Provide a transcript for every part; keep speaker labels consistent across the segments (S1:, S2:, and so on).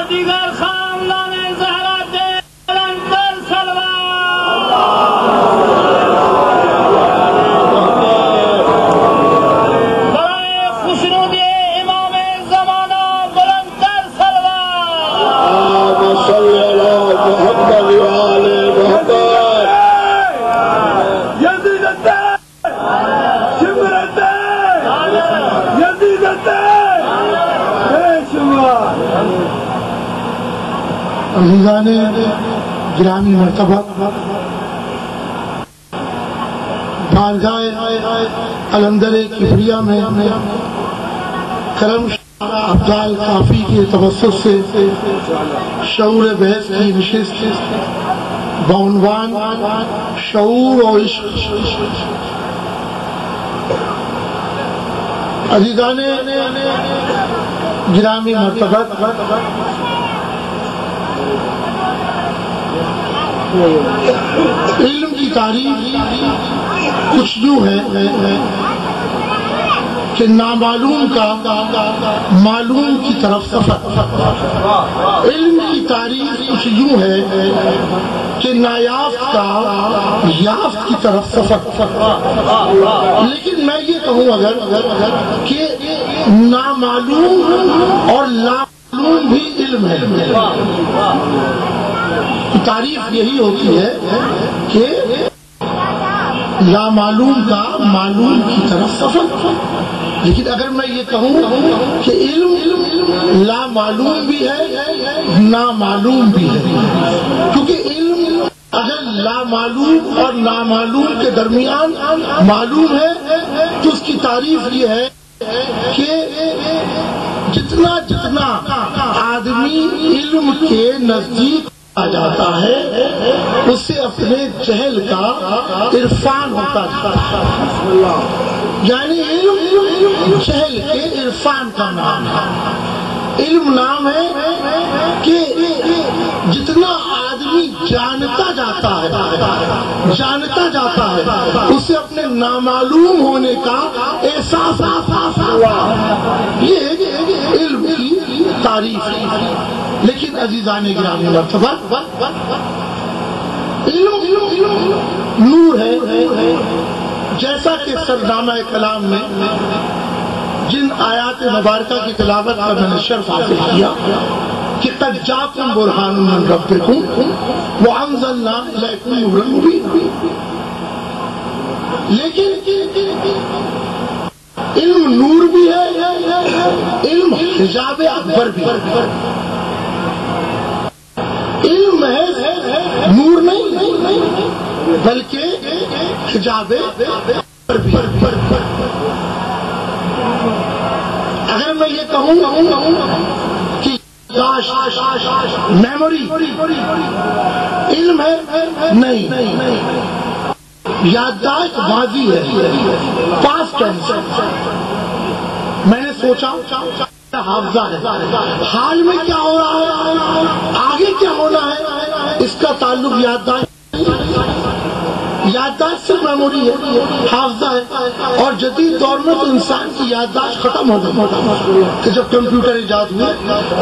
S1: دیگر خاندان زہرا دے بلندر سلوات برائے خوشنودی امام زمانہ بلندر سلوات
S2: صلی اللہ محمد وآل محمد
S1: یزیدت شمرت یزیدت
S3: عزیزان گرامی مرتبہ، بارگاہ الندر کبریا میں کرم ابدال کافی کے توسط سے شعور بحث کی نشست بعنوان شعور و عشق۔ عزیزان گرامی مرتبہ، علم کی تعریف کچھ یوں ہے کہ نامعلوم کا معلوم کی طرف سفر۔ علم کی تعریف کچھ یوں ہے کہ نایافت کا یافت کی طرف سفر۔ لیکن میں یہ کہوں اگر کہ نامعلوم اور لامعلوم بھی علم ہے، تعریف یہی ہوتی ہے کہ لامعلوم کا معلوم کی طرف سفر۔ لیکن اگر میں یہ کہوں کہ علم لامعلوم بھی ہے نامعلوم بھی ہے، کیونکہ علم اگر لامعلوم اور نامعلوم کے درمیان معلوم ہے تو اس کی تعریف یہ ہے کہ جتنا آدمی علم کے نزدیک آ جاتا ہے اس سے اپنے جہل کا عرفان ہوتا جاتا ہے۔ یعنی علم جہل کے عرفان کا نام ہے۔ علم نام ہے کہ جتنا آدمی جانتا جاتا ہے اس سے اپنے نامعلوم ہونے کا احساس ہوا۔ یہ علم کی تعریف ہے۔ لیکن عزیزان گرامی مرتبہ، علم نور ہے، جیسا کہ سرنامہ کلام میں جن آیات مبارکہ کی تلاوت کا میں نے شرف حاصل کیا کہ قد جاءکم برہان من ربکم وانزلنا الیکم نورا مبینا، لیکن علم نور بھی ہے، علم حجاب اکبر بھی ہے۔ علم ہے نور نہیں بلکہ حجاب اکبر بھی ہے۔ اگر میں یہ کہوں کہ میموری علم ہے، نہیں، یادداشت ماضی ہے، پاسٹ ٹینس۔ میں نے سوچا حافظہ ہے، حال میں کیا ہو رہا ہے، آگے کیا ہونا ہے، اس کا تعلق یادداشت صرف میموری ہے، حافظہ ہے۔ اور جدید دور میں تو انسان کی یادداشت ختم ہو گئی کہ جب کمپیوٹر ایجاد ہوئے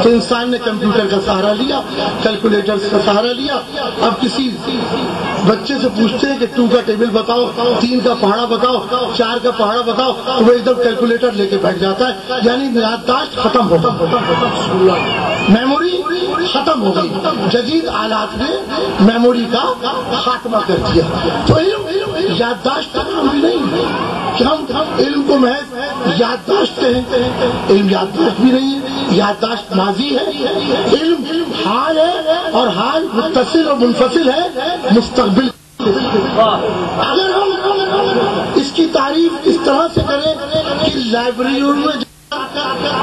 S3: تو انسان نے کمپیوٹر کا سہارا لیا، کیلکولیٹر کا سہارا لیا۔ اب کسی بچے سے پوچھتے ہیں کہ 2 کا ٹیبل بتاؤ، 3 کا پہاڑا بتاؤ، 4 کا پہاڑا بتاؤ، تو وہ ایک دم کیلکولیٹر لے کے بیٹھ جاتا ہے۔ یعنی یادداشت ختم ہو گئی، میموری ختم ہو گئی۔ جدید آلات نے میموری کا خاتمہ کر دیا۔ تو علم یادداشت کا نام بھی نہیں ہے کہ ہم علم کو محض یادداشت کہیں، علم یادداشت بھی نہیں ہے، یادداشت ماضی ہے۔ علم حال ہے اور حال متصل اور منفصل ہے مستقبل۔ اگر ہم اس کی تعریف اس طرح سے کریں کہ لائبریریوں میں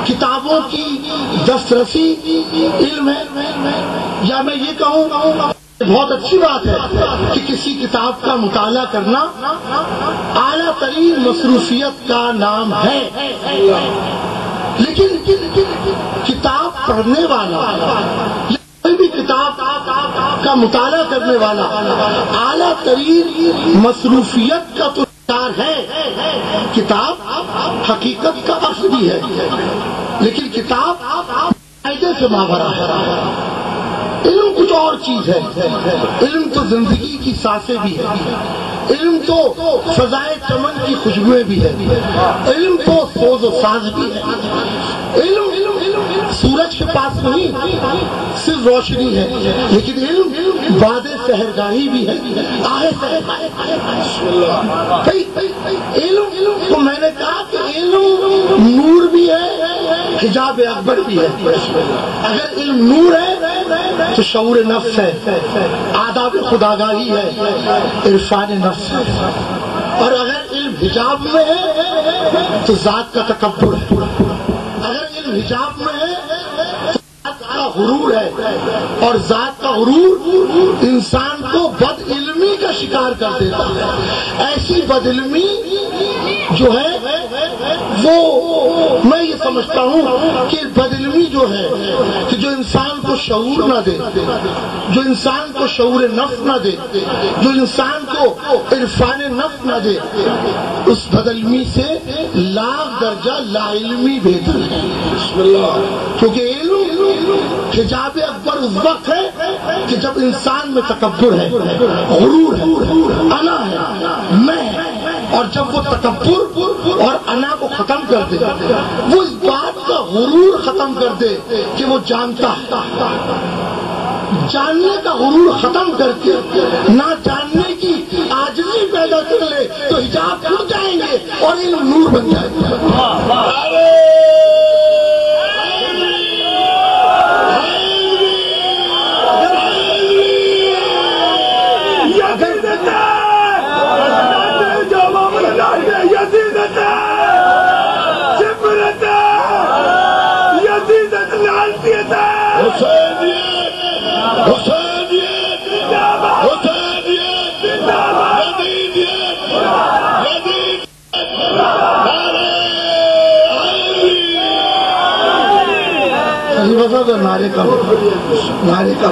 S3: کتابوں کی دسترسی علم ہے، یا میں یہ کہوں بہت اچھی بات ہے کہ کسی کتاب کا مطالعہ کرنا اعلیٰ ترین مصروفیت کا نام ہے، لیکن کتاب پڑھنے والا کوئی بھی کتاب کا مطالعہ کرنے والا اعلیٰ ترین مصروفیت کا تو ہے۔ کتاب حقیقت کا اصل بھی ہے، لیکن کتاب فائدے سے ماورا ہے۔ علم کچھ اور چیز ہے، علم تو زندگی کی سانسیں بھی ہے، علم تو فضائے چمن کی خوشبوئیں بھی ہے، علم تو سوز و ساز بھی ہے۔ علم سورج کے پاس نہیں صرف روشنی ہے، لیکن علم باد سحرگاہی بھی ہے، آہ سحرگاہی۔ علم تو میں نے کہا کہ علم نور بھی ہے، حجاب اکبر بھی ہے۔ اگر علم نور ہے تو شعور نفس ہے، آداب خداگاہی ہے، عرفان نفس ہے، اور اگر علم حجاب میں ہے تو ذات کا تکبر ہے، اگر علم حجاب میں ہے تو ذات کا غرور ہے، اور ذات کا غرور انسان کو بد علمی کا شکار کر دیتا ہے۔ ایسی بد علمی جو ہے وہ میں یہ سمجھتا ہوں کہ بد علمی جو ہے کہ جو انسان کو شعور نہ دے، جو انسان کو شعور نفس نہ دے، جو انسان کو عرفان نفس نہ دے، اس بد علمی سے لاکھ درجہ لا علمی بہتر ہے۔ کیونکہ علم حجاب اکبر اس وقت ہے کہ جب انسان میں تکبر ہے، غرور ہے، انا ہے، میں ہے، اور جب وہ تکبر اور انا کو ختم کر دے، وہ اس بات کا غرور ختم کر دے کہ وہ جانتا ہے، جاننے کا غرور ختم کر کے نہ جاننے کی عاجزی پیدا کر لے تو حجاب ٹوٹ جائیں گے اور علم نور بن جائے گا۔ نعرے کا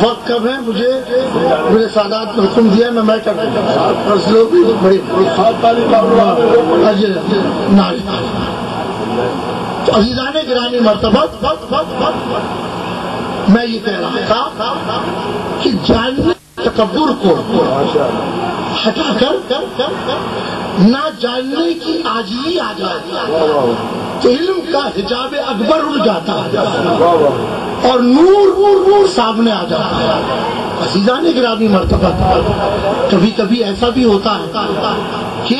S3: وقت کم ہے، مجھے میرے سادات نے حکم دیا میں کر دوں نعرے کا۔ تو عزیزان گرامی مرتبہ میں یہ کہہ رہا تھا کہ جاننے تکبر کو ہٹا کر نہ جاننے کی عاجزی آ جائے تو علم کا حجاب اکبر اڑ جاتا ہے اور نور سامنے آ جاتا ہے۔ عزیزان گرامی مرتبہ کبھی کبھی ایسا بھی ہوتا ہے کہ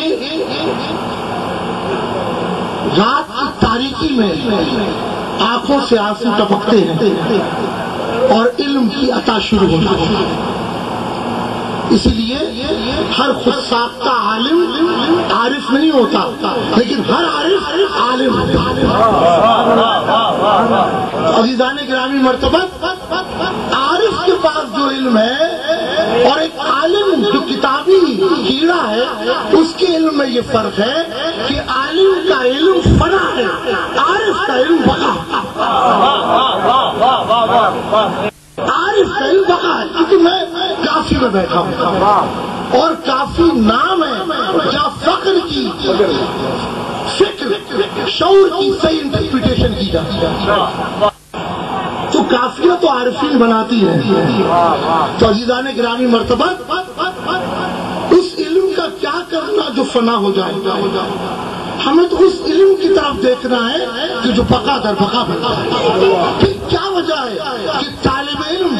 S3: رات کی تاریکی میں آنکھوں سے آنسو ٹپکتے ہیں اور علم کی عطا شروع ہو جاتی ہے۔ اسی لیے ہر خود ساختہ عالم عارف نہیں ہوتا، لیکن ہر عارف عالم ہے۔ عزیزان گرامی مرتبہ عارف کے پاس جو علم ہے اور ایک عالم جو کتابی کیڑا ہے اس کے علم میں یہ فرق ہے کہ عالم کا علم فنا ہے، عارف کا علم بقا ہے۔ عارف کا علم بقا ہے، کیونکہ میں کافی میں بیٹھا ہوں اور کافی نام ہے جہاں فقر کی فکر شعور کی صحیح انٹرپریٹیشن کی جاتی ہے۔ تو کافیہ تو عارفین بناتی ہے۔ تو عزیزان گرامی مرتبہ اس علم کا کیا کرنا جو فنا ہو جائے، ہمیں تو اس علم کی طرف دیکھنا ہے کہ جو بقا در بقا بنتا ہے۔ پھر کیا وجہ ہے کہ طالب علم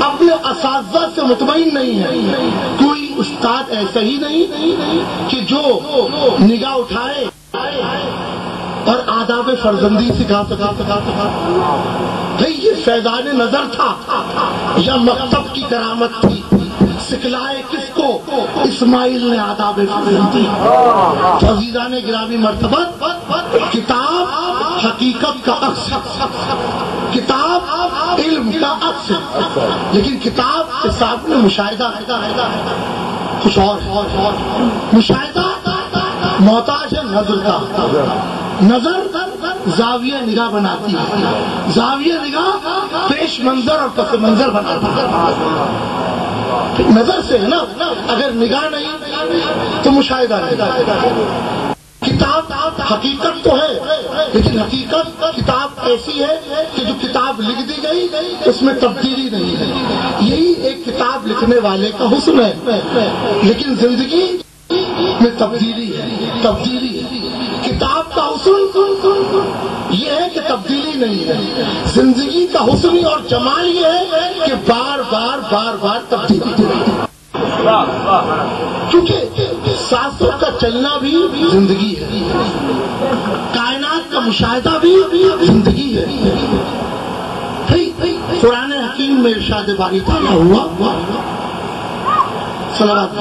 S3: اپنے اساتذہ سے مطمئن نہیں ہے؟ کوئی استاد ایسا ہی نہیں کہ جو نگاہ اٹھائے اور آداب فرزندی سکھا سکا۔ یہ فیضان نظر تھا یا مکتب کی کرامت تھی؟ سکھلائے کس کو؟ اسماعیل نے آداب فرزندی۔ تو عزیزان گرامی مرتبہ کتاب حقیقت کا عکس، کتاب علم کا عکس، لیکن کتاب کے سامنے مشاہدہ کچھ اور ہے۔ مشاہدہ محتاج ہے نظر کا، نظر زاویہ نگاہ بناتی ہے، زاویہ نگاہ پیش منظر اور پس منظر بناتی ہے۔ نظر سے ہے نا، اگر نگاہ نہیں تو مشاہدہ نہیں۔ کتاب حقیقت تو ہے، لیکن حقیقت کتاب ایسی ہے کہ جو کتاب لکھ دی گئی اس میں تبدیلی نہیں ہے. یہی ایک کتاب لکھنے والے کا حسن ہے، لیکن زندگی میں تبدیلی ہے. تبدیلی ہے. کتاب کا حسن یہ ہے کہ تبدیلی نہیں ہے. زندگی کا حسن اور جمال یہ ہے کہ بار بار بار بار تبدیلی ہے. کیونکہ سانسوں کا چلنا بھی زندگی ہے، کائنات کا مشاہدہ بھی زندگی ہے. قرآن حکیم میں ارشاد باری تعالیٰ ہوا صلوات